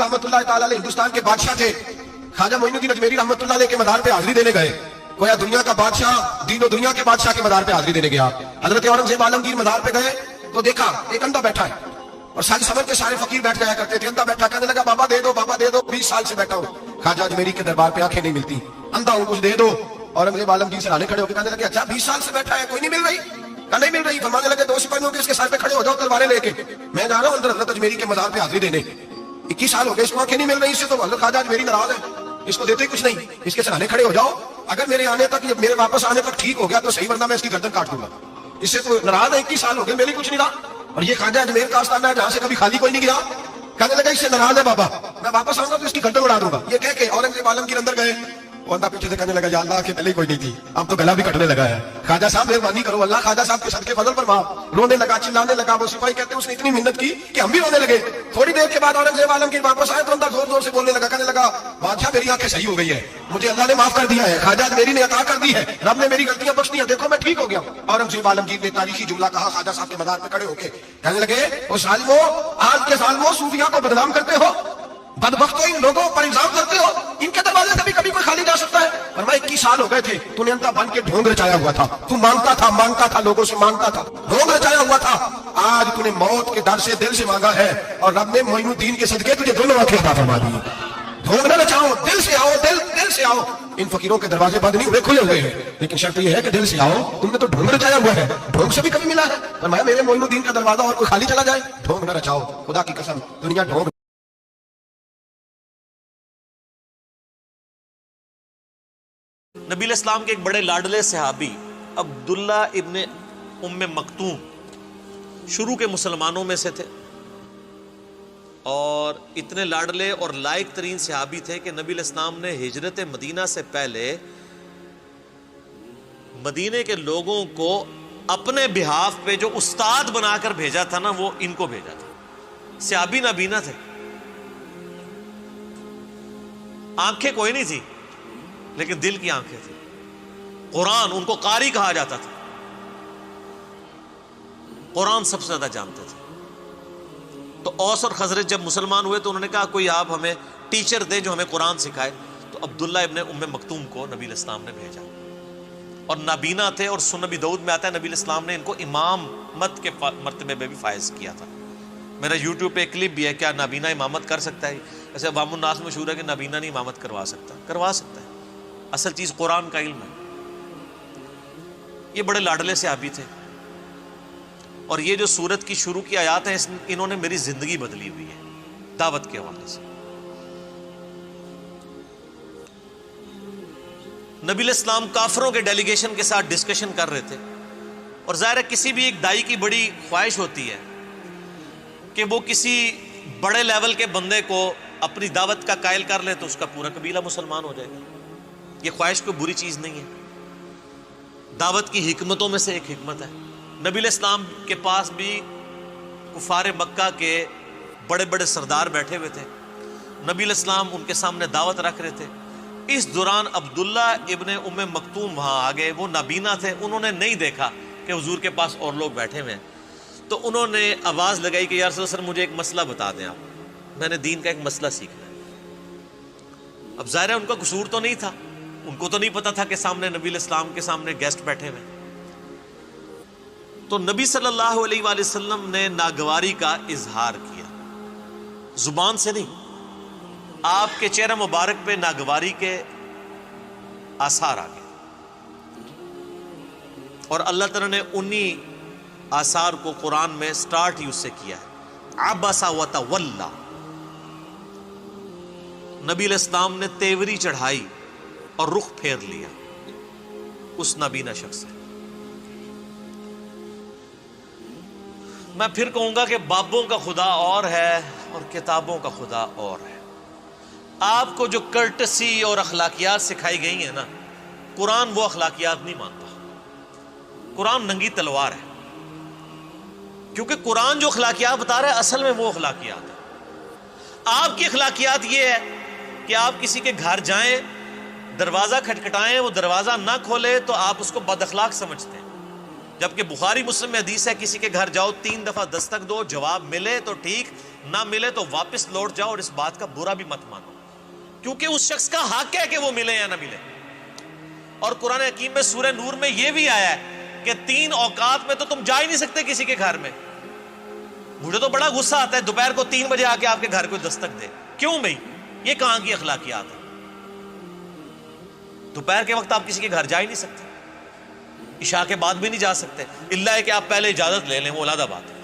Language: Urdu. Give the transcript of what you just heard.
رحمۃ اللہ تعالی علیہ ہندوستان کے بادشاہ تھے. خواجہ معین الدین اجمیری رحمۃ اللہ علیہ کے مزار پہ حاضری دینے گئے. گویا دنیا کا بادشاہ دین و دنیا کے بادشاہ کے مزار پہ حاضری دینے گیا. حضرت اورنگزیب عالمگیر مزار پہ گئے تو دیکھا ایک اندھا بیٹھا ہے, اور ساری سمجھ کے سارے فقیر بیٹھ جایا کرتے تھے. اندھا بیٹھا, کہنے لگا بابا دے دو, بابا دے دو, 20 سال سے بیٹھا ہوں خواجہ اجمیری کے دربار پہ, آنکھیں نہیں ملتی, اندھا ہوں, کچھ دے دو. اورنگزیب عالمگیر سے کھڑے ہو کے کہنے لگے اچھا 20 سال سے بیٹھا ہے, کوئی نہیں مل رہی؟ کہا نہیں مل رہی. فرمانے لگے 2 سپاہیوں کے اس کے سر پہ کھڑے ہو جاؤ تلواریں لے کے, میں جا رہا ہوں اندر حضرت اجمیری کے مزار پہ حاضری دینے. 21 سال ہو گئے, اس کو آنکھیں نہیں مل رہی, اس سے تو حضرت خواجہ اجمیری ناراض ہے, اس کو دیتے کچھ نہیں, اس کے سرانے کھڑے ہو جاؤ, اگر میرے آنے تک, میرے واپس آنے تک ٹھیک ہو گیا تو صحیح, ورنہ میں اس کی گردن کاٹ دوں گا. اس سے تو ناراض ہے, 21 سال ہو گئے, میرے کچھ نہیں رہا. اور یہ خواجہ اجمیر کا آستانہ ہے جہاں سے کبھی خالی کوئی نہیں گیا. کہنے لگا اس سے ناراض ہے بابا, میں واپس آؤں گا تو اس کی گردن اڑا دوں گا. یہ کہہ کے اورنگزیب عالمگیر اندر گئے. وہ اندھا پیچھے سے کہنے لگا یا اللہ کہ پہلے کوئی نہیں تھی, اب تو گلا بھی کٹنے لگا ہے, خواجہ صاحب مہربانی کرو, اللہ خواجہ صاحب کے صدقے فضل پر معاف. رونے لگا, چلانے لگا. وہ سپاہی کہتے ہیں اس نے اتنی محنت کی کہ ہم بھی رونے لگے. تھوڑی دیر کے بعد اورنگزیب عالمگیر واپس آئے تو اندھا زور زور سے بولنے لگا, کہنے لگا بادشاہ میری آنکھیں صحیح ہو گئی ہے, مجھے اللہ نے معاف کر دیا ہے, خواجہ اجمیری نے عطا کر دی ہے, رب نے میری غلطیاں بخش دی ہیں, دیکھو میں ٹھیک ہو گیا. اورنگزیب عالمگیر نے تاریخی جملہ کہا خواجہ صاحب کے مزار پہ کھڑے ہو کے, کہنے لگے او ظالمو, آج کے ظالمو صوفیاء کو بدنام کرتے ہو, بدبختوں ان لوگوں پر الزام کرتے ہو, ان کے دروازے سے بھی کبھی کوئی خالی جا سکتا ہے. فرمایا 21 سال ہو گئے تھے, تو نے اندھا بن کے ڈھونگ رچایا ہوا تھا, تو مانگتا تھا لوگوں سے, مانگتا تھا, ڈھونگ رچایا ہوا تھا. آج تو نے موت کے ڈر سے دل سے مانگا ہے, اور رب نے معین الدین کے صدقے تجھے دونوں آنکھیں عطا فرما دی. ڈھونگ نہ رچاؤ, دل سے آؤ, دل سے آؤ. ان فقیروں کے دروازے بند نہیں ہوئے, کھلے ہوئے ہیں, لیکن شرط یہ ہے کہ دل سے آؤ. تم نے تو ڈھونگ رچایا ہوا ہے, ڈھونگ سے بھی کبھی ملا ہے. فرمایا میرے معین الدین کا دروازہ اور کوئی خالی چلا جائے, ڈھونگ نہ رچاؤ, خدا کی قسم دنیا ڈھونگ. نبی علیہ السلام کے ایک بڑے لاڈلے صحابی عبداللہ ابن ام مکتوم شروع کے مسلمانوں میں سے تھے, اور اتنے لاڈلے اور لائق ترین صحابی تھے کہ نبی علیہ السلام نے ہجرت مدینہ سے پہلے مدینے کے لوگوں کو اپنے بہاف پہ جو استاد بنا کر بھیجا تھا نا, وہ ان کو بھیجا تھا. صحابی نابینا تھے, آنکھیں کوئی نہیں تھی لیکن دل کی آنکھیں تھیں. قرآن, ان کو قاری کہا جاتا تھا, قرآن سب سے زیادہ جانتے تھے. تو اوس اور خزرج جب مسلمان ہوئے تو انہوں نے کہا کوئی آپ ہمیں ٹیچر دیں جو ہمیں قرآن سکھائے. تو عبداللہ ابن ام مکتوم کو نبی علیہ السلام نے بھیجا, اور نابینا تھے, اور سنن نبی داؤد میں آتا ہے نبی علیہ السلام نے ان کو امامت کے مرتبے میں بھی فائز کیا تھا. میرا یوٹیوب پہ ایک کلپ بھی ہے, کیا نابینا امامت کر سکتا ہے؟ ایسے عوام الناس مشہور ہے کہ نابینا نہیں امامت کروا سکتا. کروا سکتا ہے, اصل چیز قرآن کا علم ہے. یہ بڑے لاڈلے صحابی تھے, اور یہ جو سورت کی شروع کی آیات ہیں انہوں نے میری زندگی بدلی ہوئی ہے دعوت کے حوالے سے. نبی علیہ السلام کافروں کے ڈیلیگیشن کے ساتھ ڈسکشن کر رہے تھے, اور ظاہر ہے کسی بھی ایک دائی کی بڑی خواہش ہوتی ہے کہ وہ کسی بڑے لیول کے بندے کو اپنی دعوت کا قائل کر لے تو اس کا پورا قبیلہ مسلمان ہو جائے گا. یہ خواہش کوئی بری چیز نہیں ہے, دعوت کی حکمتوں میں سے ایک حکمت ہے. نبی علیہ السلام کے پاس بھی کفار مکہ کے بڑے بڑے سردار بیٹھے ہوئے تھے, نبی علیہ السلام ان کے سامنے دعوت رکھ رہے تھے. اس دوران عبداللہ ابن ام مکتوم وہاں آ گئے, وہ نابینا تھے, انہوں نے نہیں دیکھا کہ حضور کے پاس اور لوگ بیٹھے ہوئے ہیں. تو انہوں نے آواز لگائی کہ یا رسول اللہ مجھے ایک مسئلہ بتا دیں آپ, میں نے دین کا ایک مسئلہ سیکھنا ہے. اب ظاہر ہے ان کا قصور تو نہیں تھا, ان کو تو نہیں پتا تھا کہ سامنے نبی علیہ السلام کے سامنے گیسٹ بیٹھے ہوئے. تو نبی صلی اللہ علیہ وآلہ وسلم نے ناگواری کا اظہار کیا, زبان سے نہیں, آپ کے چہرہ مبارک پہ ناگواری کے آثار آ گئے, اور اللہ تعالیٰ نے انہی آثار کو قرآن میں سٹارٹ ہی اس سے کیا ہے, عبس وتولی. نبی علیہ السلام نے تیوری چڑھائی اور رخ پھیر لیا اس نابینا شخص سے. میں پھر کہوں گا کہ بابوں کا خدا اور ہے اور کتابوں کا خدا اور ہے. آپ کو جو کرٹسی اور اخلاقیات سکھائی گئی ہیں نا, قرآن وہ اخلاقیات نہیں مانتا. قرآن ننگی تلوار ہے, کیونکہ قرآن جو اخلاقیات بتا رہا ہے اصل میں وہ اخلاقیات ہے. آپ کی اخلاقیات یہ ہے کہ آپ کسی کے گھر جائیں, دروازہ کھٹکھٹائیں, وہ دروازہ نہ کھولے تو آپ اس کو بد اخلاق سمجھتے ہیں. جبکہ بخاری مسلم میں حدیث ہے کسی کے گھر جاؤ 3 دفعہ دستک دو، جواب ملے تو ٹھیک، نہ ملے تو واپس لوٹ جاؤ، اور اس بات کا برا بھی مت مانو، کیونکہ اس شخص کا حق ہے کہ وہ ملے یا نہ ملے۔ اور قرآن حکیم میں سورہ نور میں یہ بھی آیا ہے کہ 3 اوقات میں تو تم جا ہی نہیں سکتے کسی کے گھر میں۔ مجھے تو بڑا غصہ آتا ہے دوپہر کو 3 بجے آ کے آپ کے گھر کو دستک دے، کیوں بھائی؟ یہ کہاں کی اخلاقیات ہے؟ دوپہر کے وقت آپ کسی کے گھر جا ہی نہیں سکتے، عشاء کے بعد بھی نہیں جا سکتے، الا ہے کہ آپ پہلے اجازت لے لیں، وہ علیحدہ بات ہے۔